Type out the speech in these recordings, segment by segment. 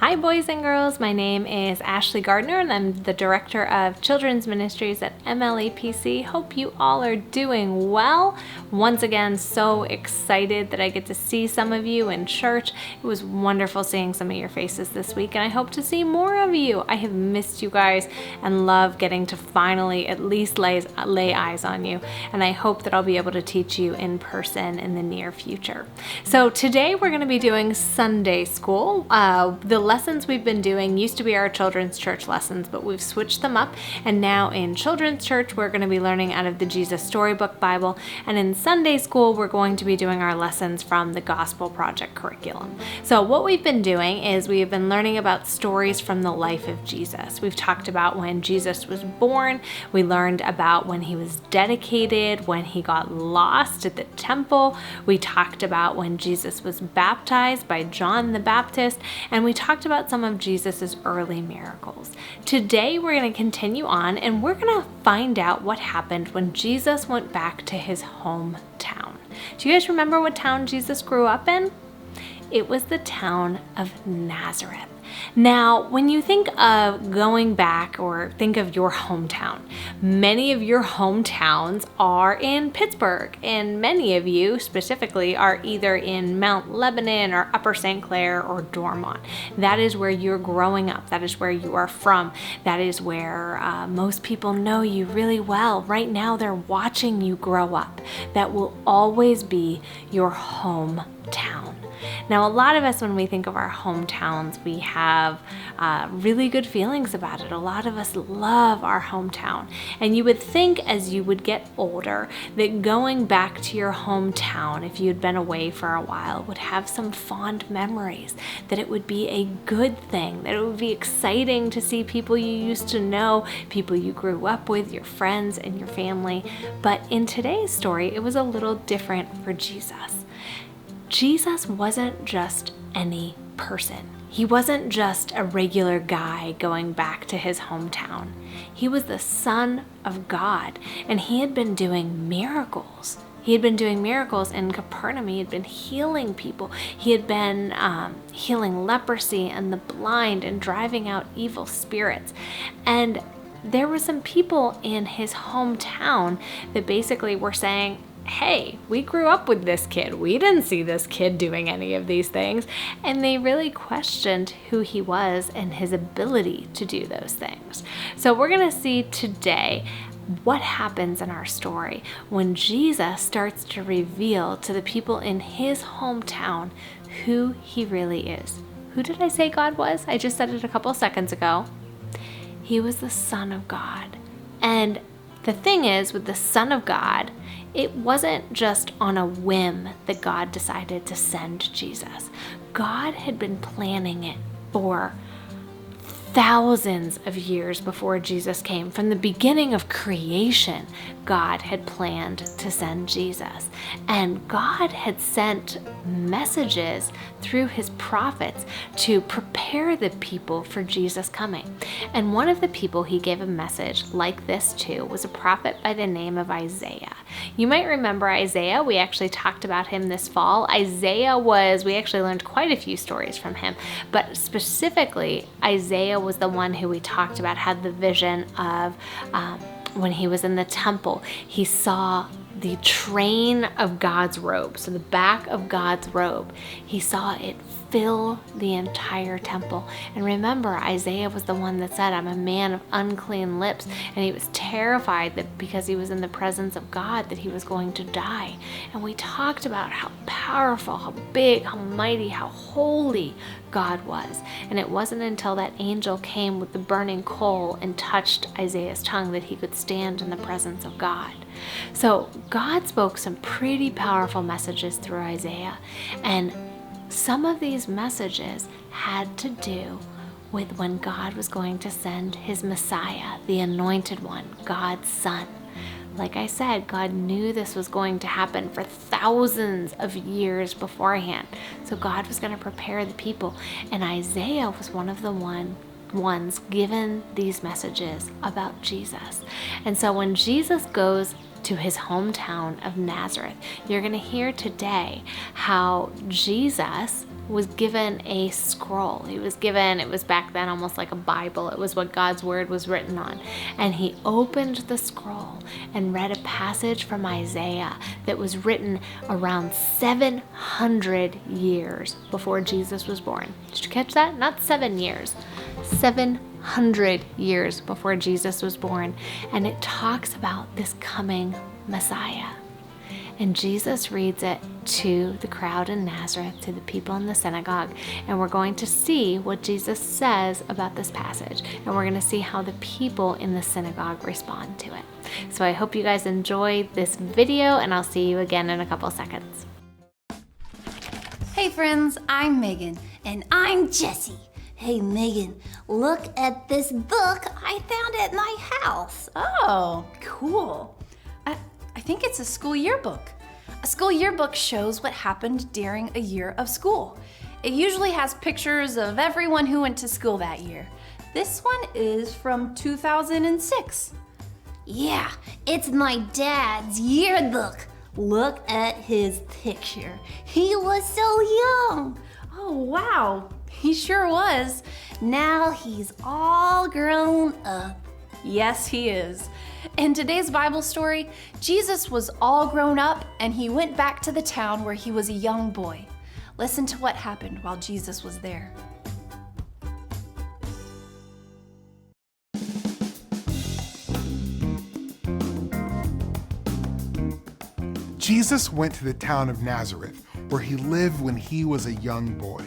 Hi boys and girls, my name is Ashley Gardner and I'm the Director of Children's Ministries at MLEPC. Hope you all are doing well. Once again, so excited that I get to see some of you in church. It was wonderful seeing some of your faces this week and I hope to see more of you. I have missed you guys and love getting to finally at least lay eyes on you, and I hope that I'll be able to teach you in person in the near future. So today we're going to be doing Sunday school. The lessons we've been doing used to be our children's church lessons, but we've switched them up, and now in children's church we're going to be learning out of the Jesus Storybook Bible, and in Sunday school we're going to be doing our lessons from the Gospel Project curriculum. So what we've been doing is we have been learning about stories from the life of Jesus. We've talked about when Jesus was born, we learned about when he was dedicated, when he got lost at the temple, we talked about when Jesus was baptized by John the Baptist, and we talked about some of Jesus's early miracles. Today we're going to continue on and we're going to find out what happened when Jesus went back to his hometown. Do you guys remember what town Jesus grew up in? It was the town of Nazareth. Now, when you think of going back or think of your hometown, many of your hometowns are in Pittsburgh, and many of you specifically are either in Mount Lebanon or Upper St. Clair or Dormont. That is where you're growing up. That is where you are from. That is where most people know you really well. Right now, they're watching you grow up. That will always be your hometown. Now, a lot of us, when we think of our hometowns, we have really good feelings about it. A lot of us love our hometown. And you would think as you would get older that going back to your hometown, if you'd been away for a while, would have some fond memories, that it would be a good thing, that it would be exciting to see people you used to know, people you grew up with, your friends and your family. But in today's story, it was a little different for Jesus. Jesus wasn't just any person. He wasn't just a regular guy going back to his hometown. He was the Son of God, and he had been doing miracles. He had been doing miracles in Capernaum. He had been healing people. He had been healing leprosy and the blind and driving out evil spirits. And there were some people in his hometown that basically were saying, hey, we grew up with this kid. We didn't see this kid doing any of these things. And they really questioned who he was and his ability to do those things. So we're going to see today what happens in our story when Jesus starts to reveal to the people in his hometown who he really is. Who did I say God was? I just said it a couple seconds ago. He was the Son of God. And the thing is, with the Son of God, it wasn't just on a whim that God decided to send Jesus. God had been planning it for thousands of years before Jesus came. From the beginning of creation, God had planned to send Jesus. And God had sent messages through his prophets to prepare the people for Jesus coming. And one of the people he gave a message like this to was a prophet by the name of Isaiah. You might remember Isaiah. We actually talked about him this fall. We actually learned quite a few stories from him, but specifically Isaiah was the one who we talked about had the vision of when he was in the temple. He saw the train of God's robe, so the back of God's robe. He saw it fill the entire temple. And remember, Isaiah was the one that said, I'm a man of unclean lips. And he was terrified that because he was in the presence of God that he was going to die. And we talked about how powerful, how big, how mighty, how holy God was. And it wasn't until that angel came with the burning coal and touched Isaiah's tongue that he could stand in the presence of God. So God spoke some pretty powerful messages through Isaiah, and some of these messages had to do with when God was going to send his Messiah, the anointed one, God's Son. Like I said, God knew this was going to happen for thousands of years beforehand. So God was going to prepare the people, and Isaiah was one of the ones given these messages about Jesus. And so when Jesus goes to his hometown of Nazareth. You're going to hear today how Jesus was given a scroll. It was back then almost like a Bible. It was what God's word was written on. And he opened the scroll and read a passage from Isaiah that was written around 700 years before Jesus was born. Did you catch that? Not 7 years. 700 years before Jesus was born. And it talks about this coming Messiah. And Jesus reads it to the crowd in Nazareth, to the people in the synagogue. And we're going to see what Jesus says about this passage. And we're going to see how the people in the synagogue respond to it. So I hope you guys enjoyed this video, and I'll see you again in a couple seconds. Hey friends, I'm Megan. And I'm Jessie. Hey Megan, look at this book I found at my house. Oh, cool. I think it's a school yearbook. A school yearbook shows what happened during a year of school. It usually has pictures of everyone who went to school that year. This one is from 2006. Yeah, it's my dad's yearbook. Look at his picture. He was so young. Oh, wow. He sure was. Now he's all grown up. Yes, he is. In today's Bible story, Jesus was all grown up and he went back to the town where he was a young boy. Listen to what happened while Jesus was there. Jesus went to the town of Nazareth, where he lived when he was a young boy.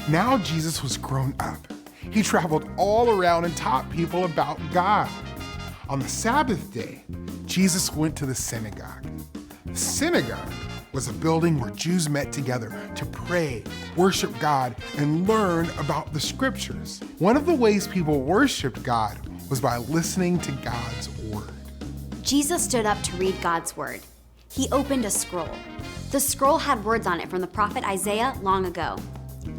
Now Jesus was grown up. He traveled all around and taught people about God. On the Sabbath day, Jesus went to the synagogue. The synagogue was a building where Jews met together to pray, worship God, and learn about the scriptures. One of the ways people worshiped God was by listening to God's word. Jesus stood up to read God's word. He opened a scroll. The scroll had words on it from the prophet Isaiah long ago.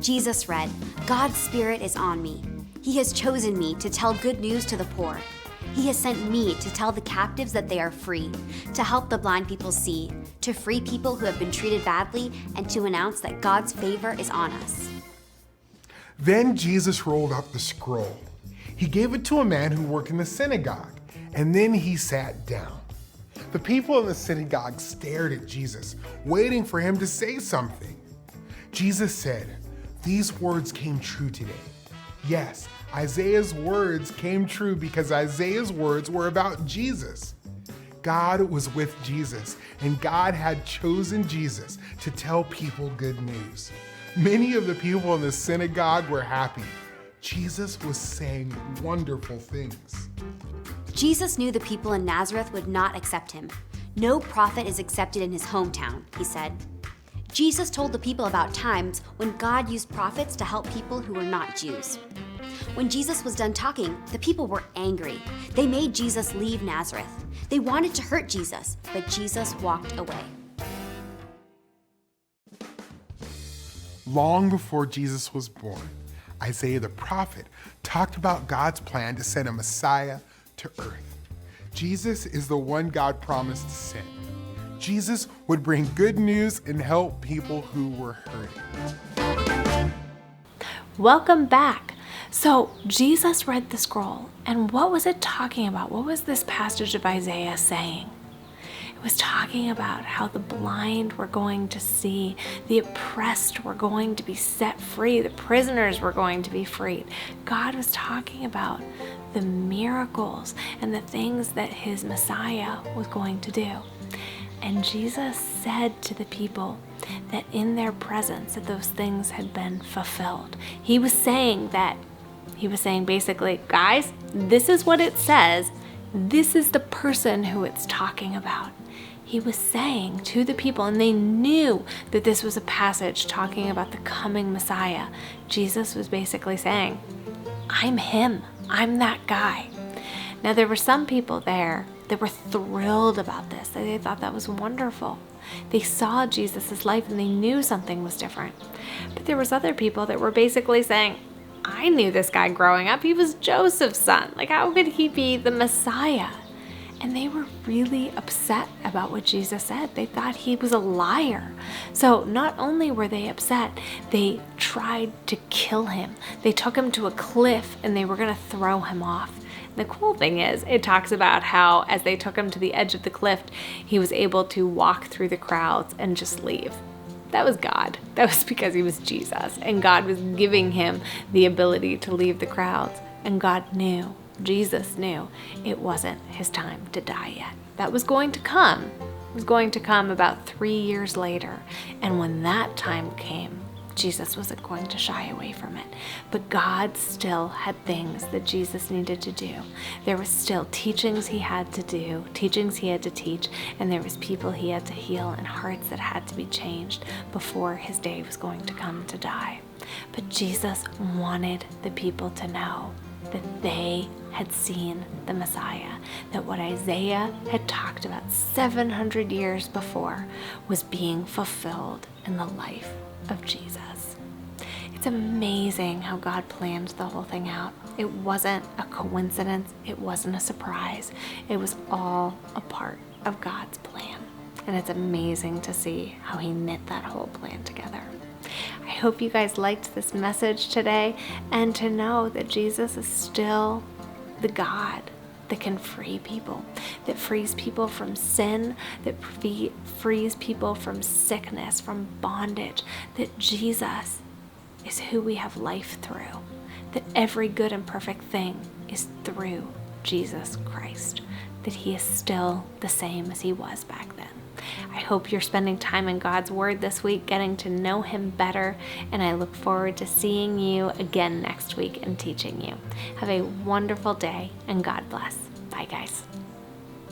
Jesus read, "God's Spirit is on me. He has chosen me to tell good news to the poor. He has sent me to tell the captives that they are free, to help the blind people see, to free people who have been treated badly, and to announce that God's favor is on us." Then Jesus rolled up the scroll. He gave it to a man who worked in the synagogue, and then he sat down. The people in the synagogue stared at Jesus, waiting for him to say something. Jesus said, "These words came true today." Yes, Isaiah's words came true because Isaiah's words were about Jesus. God was with Jesus, and God had chosen Jesus to tell people good news. Many of the people in the synagogue were happy. Jesus was saying wonderful things. Jesus knew the people in Nazareth would not accept him. "No prophet is accepted in his hometown," he said. Jesus told the people about times when God used prophets to help people who were not Jews. When Jesus was done talking, the people were angry. They made Jesus leave Nazareth. They wanted to hurt Jesus, but Jesus walked away. Long before Jesus was born, Isaiah the prophet talked about God's plan to send a Messiah to earth. Jesus is the one God promised to send. Jesus would bring good news and help people who were hurting. Welcome back. So Jesus read the scroll, and what was it talking about? What was this passage of Isaiah saying? It was talking about how the blind were going to see, the oppressed were going to be set free, the prisoners were going to be freed. God was talking about the miracles and the things that his Messiah was going to do. And Jesus said to the people that in their presence that those things had been fulfilled. He was saying basically, guys, this is what it says. This is the person who it's talking about. He was saying to the people, and they knew that this was a passage talking about the coming Messiah. Jesus was basically saying, I'm him. I'm that guy. Now, there were some people there that were thrilled about this. They thought that was wonderful. They saw Jesus' life and they knew something was different. But there was other people that were basically saying, I knew this guy growing up. He was Joseph's son. Like, how could he be the Messiah? And they were really upset about what Jesus said. They thought he was a liar. So not only were they upset, they tried to kill him. They took him to a cliff and they were going to throw him off. The cool thing is, it talks about how as they took him to the edge of the cliff, he was able to walk through the crowds and just leave. That was God. That was because he was Jesus. And God was giving him the ability to leave the crowds. And God knew, Jesus knew, it wasn't his time to die yet. That was going to come. It was going to come about 3 years later. And when that time came, Jesus wasn't going to shy away from it. But God still had things that Jesus needed to do. There was still teachings he had to do, teachings he had to teach, and there was people he had to heal and hearts that had to be changed before his day was going to come to die. But Jesus wanted the people to know that they had seen the Messiah, that what Isaiah had talked about 700 years before was being fulfilled in the life of Jesus. It's amazing how God planned the whole thing out. It wasn't a coincidence. It wasn't a surprise. It was all a part of God's plan. And it's amazing to see how he knit that whole plan together. I hope you guys liked this message today, and to know that Jesus is still the God that can free people, that frees people from sin, that frees people from sickness, from bondage, that Jesus is who we have life through, that every good and perfect thing is through Jesus Christ, that he is still the same as he was back then. I hope you're spending time in God's Word this week, getting to know him better, and I look forward to seeing you again next week and teaching you. Have a wonderful day, and God bless. Bye, guys.